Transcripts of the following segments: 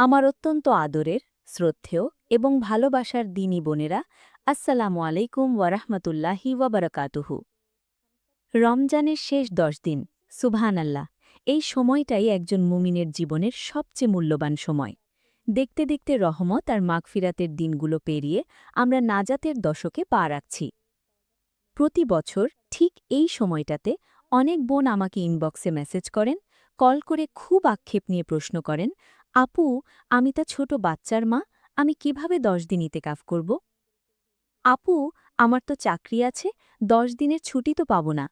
আমার অত্যন্ত আদরের, শ্রদ্ধেয় এবং ভালোবাসার দিনী বোনেরা, আসসালামু আলাইকুম ওয়ারাহমাতুল্লাহি ওয়াবারাকাতুহু। রমজানের শেষ ১০ দিন, সুবহানাল্লাহ, এই সময়টাই একজন মুমিনের জীবনের সবচেয়ে মূল্যবান সময়। দেখতে দেখতে রহমত আর মাগফিরাতের দিনগুলো পেরিয়ে আমরা নাজাতের দশকে পা রাখছি। প্রতি বছর ঠিক এই সময়টাতে অনেক বোন আমাকে ইনবক্সে মেসেজ করেন, কল করে খুব আক্ষেপ নিয়ে প্রশ্ন করেন, আপু, আমি তা ছোট বাচ্চার মা, আমি কিভাবে ১০ দিন ইতেকাফ করব? আপু, আমার তো চাকরি আছে, ১০ দিনের ছুটি তো পাব না।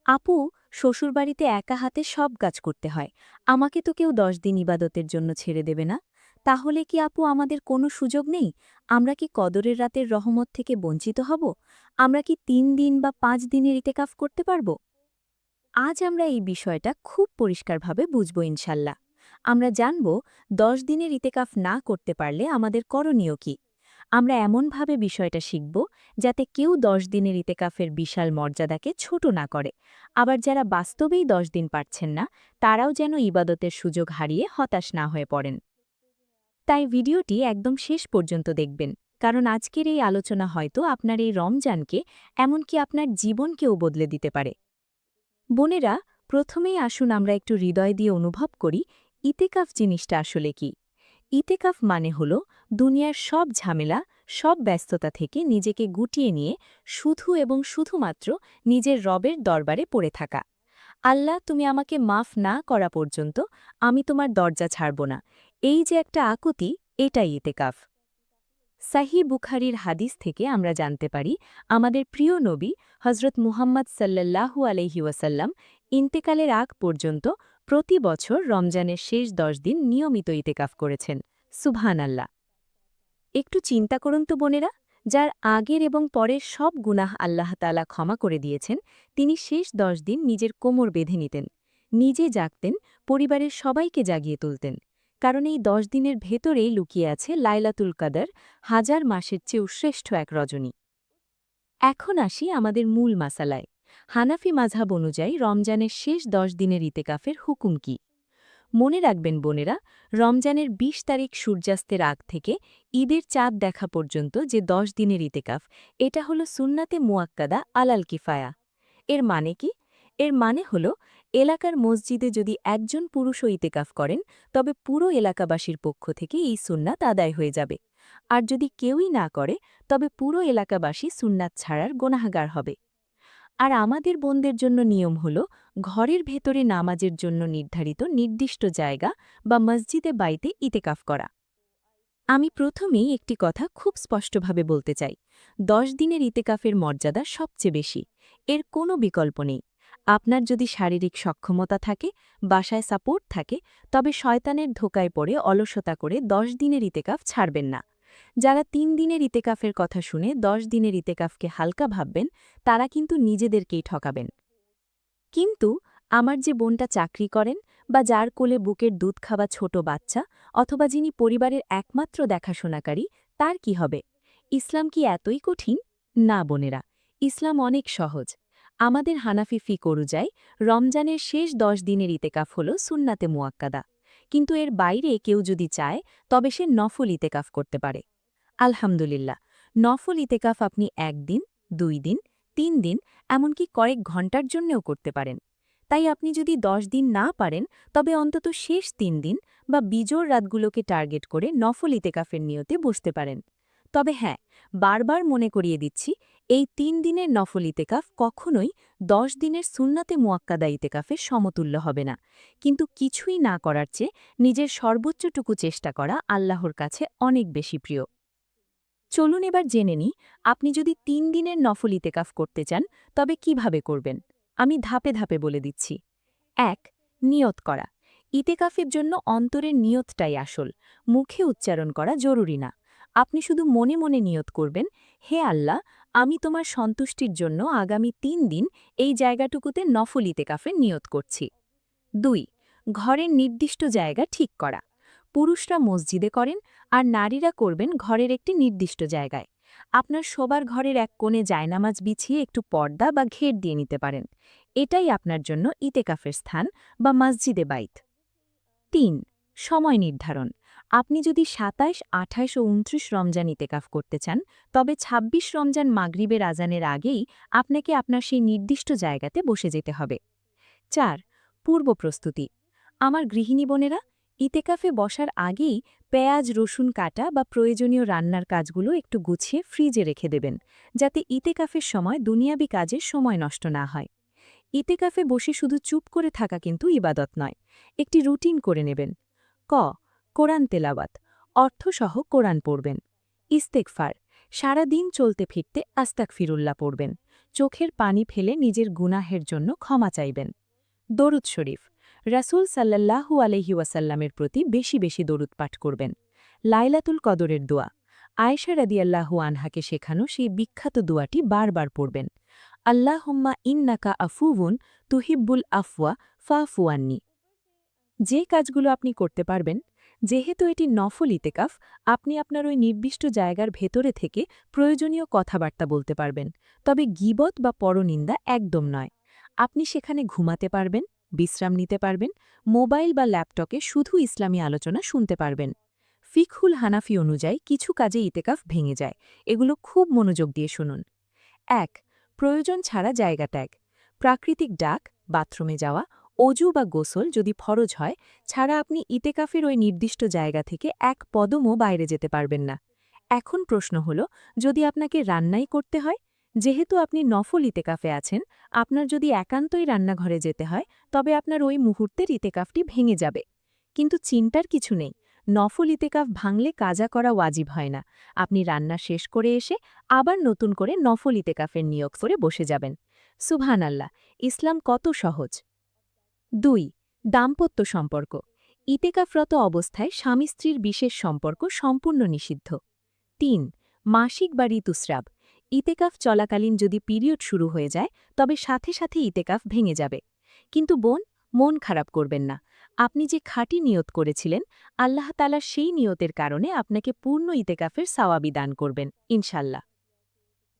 আপু, শ্বশুরবাড়িতে একা হাতে সব কাজ করতে হয়, আমাকে তো কেউ ১০ দিন ইবাদতের জন্য ছেড়ে দেবে না। তাহলে কি আপু আমাদের কোনো সুযোগ নেই? আমরা কি কদরের রাতের রহমত থেকে বঞ্চিত হব? আমরা কি ৩ দিন বা ৫ দিনের ইতেকাফ করতে পারব? আজ আমরা এই বিষয়টা খুব পরিষ্কারভাবে বুঝব ইনশাল্লাহ। আমরা জানব ১০ দিনের ইতেকাফ না করতে পারলে আমাদের করণীয় কি। আমরা এমনভাবে বিষয়টা শিখব যাতে কেউ ১০ দিনের ইতেকাফের বিশাল মর্যাদাকে ছোট না করে, আবার যারা বাস্তবেই ১০ দিন পারছেন না তারাও যেন ইবাদতের সুযোগ হারিয়ে হতাশ না হয়ে পড়েন। তাই ভিডিওটি একদম শেষ পর্যন্ত দেখবেন, কারণ আজকের এই আলোচনা হয়তো আপনার এই রমজানকে, এমনকি আপনার জীবনকেও বদলে দিতে পারে। বোনেরা, প্রথমেই আসুন আমরা একটু হৃদয় দিয়ে অনুভব করি ইতেকাফ জিনিসটা আসলে কি। ইতেকাফ মানে হল দুনিয়ার সব ঝামেলা, সব ব্যস্ততা থেকে নিজেকে গুটিয়ে নিয়ে শুধু এবং শুধুমাত্র নিজের রবের দরবারে পড়ে থাকা। আল্লাহ, তুমি আমাকে মাফ না করা পর্যন্ত আমি তোমার দরজা ছাড়ব না, এই যে একটা আকুতি, এটাই ইতেকাফ। সাহি বুখারির হাদিস থেকে আমরা জানতে পারি আমাদের প্রিয় নবী হজরত মুহাম্মদ সাল্লাল্লাহু আলাইহি ওয়াসাল্লাম ইন্তেকালের আগ পর্যন্ত প্রতি বছর রমজানের শেষ ১০ দিন নিয়মিত ইতেকাফ করেছেন। সুবহানাল্লাহ। একটু চিন্তা করুন তো বোনেরা, যার আগের এবং পরের সব গুনাহ আল্লাহ তাআলা ক্ষমা করে দিয়েছেন, তিনি শেষ ১০ দিন নিজের কোমর বেঁধে নিতেন, নিজে জাগতেন, পরিবারের সবাইকে জাগিয়ে তুলতেন। কারণ এই ১০ দিনের ভেতরেই লুকিয়ে আছে লাইলাতুল কাদর, হাজার মাসের চেয়েও শ্রেষ্ঠ এক রজনী। এখন আসি আমাদের মূল মাসালায়। হানাফি মাযহাব অনুযায়ী রমজানের শেষ ১০ দিনের ইতেকাফের হুকুম কি? মনে রাখবেন বোনেরা, রমজানের ২০ তারিখ সূর্যাস্তের আগ থেকে ঈদের চাঁদ দেখা পর্যন্ত যে ১০ দিনের ইতেকাফ, এটা হলো সুন্নাতে মুয়াক্কাদা আলাল কিফায়া। এর মানে কি? এর মানে হল এলাকার মসজিদে যদি একজন পুরুষও ইতেকাফ করেন, তবে পুরো এলাকাবাসীর পক্ষ থেকে এই সুন্নাত আদায় হয়ে যাবে। আর যদি কেউই না করে, তবে পুরো এলাকাবাসী সুন্নাত ছাড়ার গোনাহগার হবে। আর আমাদের বোনদের জন্য নিয়ম হল ঘরের ভেতরে নামাজের জন্য নির্ধারিত নির্দিষ্ট জায়গা বা মসজিদে বাইতে ইতেকাফ করা। আমি প্রথমেই একটি কথা খুব স্পষ্টভাবে বলতে চাই, ১০ দিনের ইতেকাফের মর্যাদা সবচেয়ে বেশি, এর কোনো বিকল্প নেই। আপনার যদি শারীরিক সক্ষমতা থাকে, বাসায় সাপোর্ট থাকে, তবে শয়তানের ধোকায় পড়ে অলসতা করে ১০ দিনের ইতেকাফ ছাড়বেন না। যারা ৩ দিনের ইতেকাফের কথা শুনে ১০ দিনের ইতেকাফকে হালকা ভাববেন, তারা কিন্তু নিজেদেরকেই ঠকাবেন। কিন্তু আমার যে বোনটা চাকরি করেন, বা যার কোলে বুকের দুধ খাওয়া ছোট বাচ্চা, অথবা যিনি পরিবারের একমাত্র দেখাশোনাকারী, তার কি হবে? ইসলাম কি এতই কঠিন? না বোনেরা, ইসলাম অনেক সহজ। আমাদের হানাফি ফিক অনুযায়ী রমজানের শেষ ১০ দিনের ইতেকাফ হল সুন্নাতে মুয়াক্কাদা, কিন্তু এর বাইরে কেউ যদি চায় তবে সে নফল ইতেকাফ করতে পারে। আলহামদুলিল্লাহ, নফল ইতেকাফ আপনি ১ দিন, ২ দিন, ৩ দিন, এমনকি কয়েক ঘণ্টার জন্যেও করতে পারেন। তাই আপনি যদি ১০ দিন না পারেন, তবে অন্তত শেষ ৩ দিন বা বিজোড় রাতগুলোকে টার্গেট করে নফল ইতেকাফের নিয়তে বসতে পারেন। তবে হ্যাঁ, বারবার মনে করিয়ে দিচ্ছি, এই ৩ দিনের নফল ইতেকাফ কখনোই ১০ দিনের সুন্নাতে মুয়াক্কাদা ইতেকাফের সমতুল্য হবে না। কিন্তু কিছুই না করার চেয়ে নিজের সর্বোচ্চটুকু চেষ্টা করা আল্লাহর কাছে অনেক বেশি প্রিয়। চলুন এবার জেনে নিই, আপনি যদি ৩ দিনের নফল ইতেকাফ করতে চান, তবে কিভাবে করবেন। আমি ধাপে ধাপে বলে দিচ্ছি। ১. নিয়ত করা। ইতেকাফের জন্য অন্তরের নিয়তটাই আসল, মুখে উচ্চারণ করা জরুরি না। আপনি শুধু মনে মনে নিয়ত করবেন, হে আল্লাহ, আমি তোমার সন্তুষ্টির জন্য আগামী ৩ দিন এই জায়গাটুকুতে নফল ইতেকাফের নিয়ত করছি। ২. ঘরের নির্দিষ্ট জায়গা ঠিক করা। পুরুষরা মসজিদে করেন, আর নারীরা করবেন ঘরের একটি নির্দিষ্ট জায়গায়। আপনার শোবার ঘরের এক কোণে জায়নামাজ বিছিয়ে একটু পর্দা বা ঘের দিয়ে নিতে পারেন। এটাই আপনার জন্য ইতেকাফের স্থান বা মসজিদে বাইত। ৩. সময় নির্ধারণ। আপনি যদি ২৭, ২৮ ও ২৯ রমজান ইতেকাফ করতে চান, তবে ২৬ রমজান মাগরিবের আজানের আগেই আপনাকে আপনার সেই নির্দিষ্ট জায়গাতে বসে যেতে হবে। ৪. পূর্ব প্রস্তুতি। আমার গৃহিণী বোনেরা, ইতেকাফে বসার আগেই পেঁয়াজ রসুন কাটা বা প্রয়োজনীয় রান্নার কাজগুলো একটু গুছিয়ে ফ্রিজে রেখে দেবেন, যাতে ইতেকাফের সময় দুনিয়াবি কাজের সময় নষ্ট না হয়। ইতেকাফে বসে শুধু চুপ করে থাকা কিন্তু ইবাদত নয়, একটি রুটিন করে নেবেন। ক. কোরআন তেলাওয়াত, অর্থসহ কোরআন পড়বেন। ইস্তেগফার, সারা দিন চলতে ফিরতে আস্তাগফিরুল্লাহ পড়বেন। চোখের পানি ফেলে নিজের গুনাহের জন্য ক্ষমা চাইবেন। দরুদ শরীফ, রাসূল সাল্লাল্লাহু আলাইহি ওয়াসাল্লামের প্রতি বেশি বেশি দরুদ পাঠ করবেন। লাইলাতুল কদরের দোয়া, আয়েশা রাদিয়াল্লাহু আনহাকে শেখানো সেই বিখ্যাত দোয়াটি বারবার পড়বেন। আল্লাহুম্মা ইন্নাকা আফুউন তুহিব্বুল আফওয়া ফাফু আন্নি। যে কাজগুলো আপনি করতে পারবেন, যেহেতু এটি নফল ইতেকাফ, আপনি আপনার ওই নির্দিষ্ট জায়গার ভেতরে থেকে প্রয়োজনীয় কথাবার্তা বলতে পারবেন, তবে গীবত বা পরনিন্দা একদম নয়। আপনি সেখানে ঘুমাতে পারবেন, বিশ্রাম নিতে পারবেন, মোবাইল বা ল্যাপটপে শুধু ইসলামী আলোচনা শুনতে পারবেন। ফিকহুল হানাফি অনুযায়ী কিছু কাজে ইতেকাফ ভেঙে যায়, এগুলো খুব মনোযোগ দিয়ে শুনুন। ১. প্রয়োজন ছাড়া জায়গা ত্যাগ। প্রাকৃতিক ডাক, বাথরুমে যাওয়া, অজু বা গোসল যদি ফরজ হয়, ছাড়া আপনি ইতেকাফের ওই নির্দিষ্ট জায়গা থেকে এক কদমও বাইরে যেতে পারবেন না। এখন প্রশ্ন হল, যদি আপনাকে রান্নাই করতে হয়? যেহেতু আপনি নফল ইতেকাফে আছেন, আপনার যদি একান্তই রান্নাঘরে যেতে হয়, তবে আপনার ওই মুহূর্তের ইতেকাফটি ভেঙে যাবে। কিন্তু চিন্তার কিছু নেই, নফল ইতেকাফ ভাঙলে কাজা করা ওয়াজিব হয় না। আপনি রান্না শেষ করে এসে আবার নতুন করে নফল ইতেকাফের নিয়োগ করে বসে যাবেন। সুবহানাল্লাহ, ইসলাম কত সহজ। ২. দাম্পত্য সম্পর্ক। ইতেকাফরত অবস্থায় স্বামী স্ত্রীর বিশেষ সম্পর্ক সম্পূর্ণ নিষিদ্ধ। ৩. মাসিক বা ঋতুস্রাব। ইতেকাফ চলাকালীন যদি পিরিয়ড শুরু হয়ে যায়, তবে সাথে সাথে ইতেকাফ ভেঙে যাবে। কিন্তু বোন, মন খারাপ করবেন না। আপনি যে খাঁটি নিয়ত করেছিলেন, আল্লাহ তাআলা সেই নিয়তের কারণে আপনাকে পূর্ণ ইতেকাফের সাওয়াবি দান করবেন, ইনশাল্লাহ।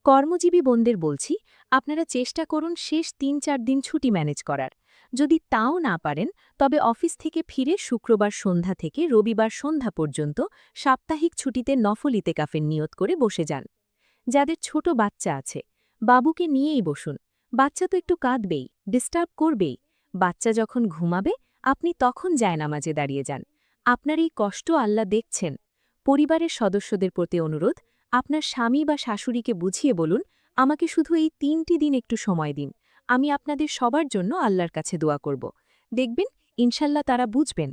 কর্মজীবী বোনদের বলছি, আপনারা চেষ্টা করুন শেষ ৩-৪ দিন ছুটি ম্যানেজ করার। যদি তাও না পারেন, তবে অফিস থেকে ফিরে শুক্রবার সন্ধ্যা থেকে রবিবার সন্ধ্যা পর্যন্ত সাপ্তাহিক ছুটিতে নফল ইতেকাফের নিয়ত করে বসে যান। যাদের ছোট বাচ্চা আছে, বাবুকে নিয়েই বসুন। বাচ্চা তো একটু কাঁদবেই, ডিস্টার্ব করবেই। বাচ্চা যখন ঘুমাবে, আপনি তখন জায়নামাজে দাঁড়িয়ে যান। আপনার এই কষ্ট আল্লাহ দেখছেন। পরিবারের সদস্যদের প্রতি অনুরোধ, আপনার স্বামী বা শাশুড়িকে বুঝিয়ে বলুন, আমাকে শুধু এই ৩টি দিন একটু সময় দিন। আমি আপনাদের সবার জন্য আল্লাহর কাছে দোয়া করব। দেখবেন, ইনশাল্লাহ তারা বুঝবেন।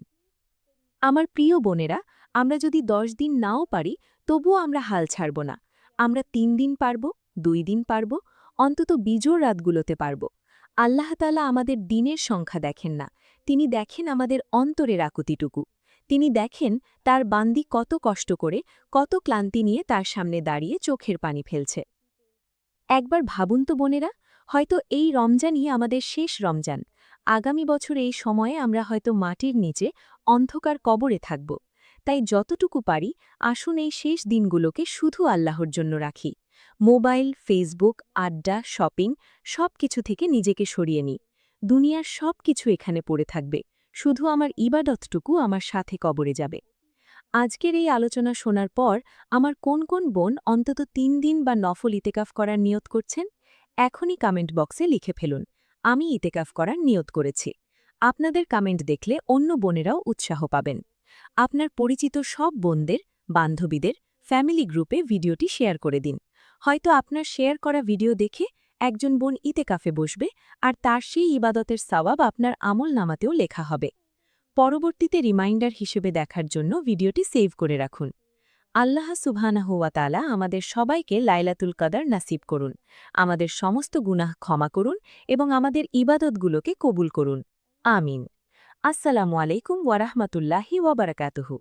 আমার প্রিয় বোনেরা, আমরা যদি ১০ দিন নাও পারি, তবুও আমরা হাল ছাড়ব না। আমরা ৩ দিন পারব, ২ দিন পারব, অন্তত বিজোড় রাতগুলোতে পারব। আল্লাহ তাআলা আমাদের দিনের সংখ্যা দেখেন না, তিনি দেখেন আমাদের অন্তরের আকুতিটুকু। তিনি দেখেন তার বান্দি কত কষ্ট করে, কত ক্লান্তি নিয়ে তার সামনে দাঁড়িয়ে চোখের পানি ফেলছে। একবার ভাবুন তো বোনেরা, হয়তো এই রমজানই আমাদের শেষ রমজান। আগামী বছর এই সময়ে আমরা হয়তো মাটির নিচে অন্ধকার কবরে থাকব। তাই যতটুকু পারি, আসুন এই শেষ দিনগুলোকে শুধু আল্লাহর জন্য রাখি। মোবাইল, ফেসবুক, আড্ডা, শপিং সব কিছু থেকে নিজেকে সরিয়ে নিই। দুনিয়ার সব কিছু এখানে পড়ে থাকবে, শুধু আমার ইবাদতটুকু আমার সাথে কবরে যাবে। আজকের এই আলোচনা শোনার পর আমার কোন কোন বোন অন্তত ৩ দিন বা নফল ইতেকাফ করার নিয়ত করছেন? এখনই কমেন্ট বক্সে লিখে ফেলুন, আমি ইতেকাফ করার নিয়ত করেছি। আপনাদের কমেন্ট দেখলে অন্য বোনেরাও উৎসাহ পাবেন। আপনার পরিচিত সব বোনদের, বান্ধবীদের, ফ্যামিলি গ্রুপে ভিডিওটি শেয়ার করে দিন। হয়তো আপনার শেয়ার করা ভিডিও দেখে একজন বোন ইতেকাফে বসবে, আর তার সেই ইবাদতের সওয়াব আপনার আমল নামাতেও লেখা হবে। পরবর্তীতে রিমাইন্ডার হিসেবে দেখার জন্য ভিডিওটি সেভ করে রাখুন। আল্লাহ সুবহানাহু ওয়া তাআলা আমাদের সবাইকে লাইলাতুল কদর নাসিব করুন, আমাদের সমস্ত গুনাহ ক্ষমা করুন এবং আমাদের ইবাদতগুলোকে কবুল করুন। আমিন। আসসালামু আলাইকুম ওয়া রাহমাতুল্লাহি ওয়া বারাকাতুহু।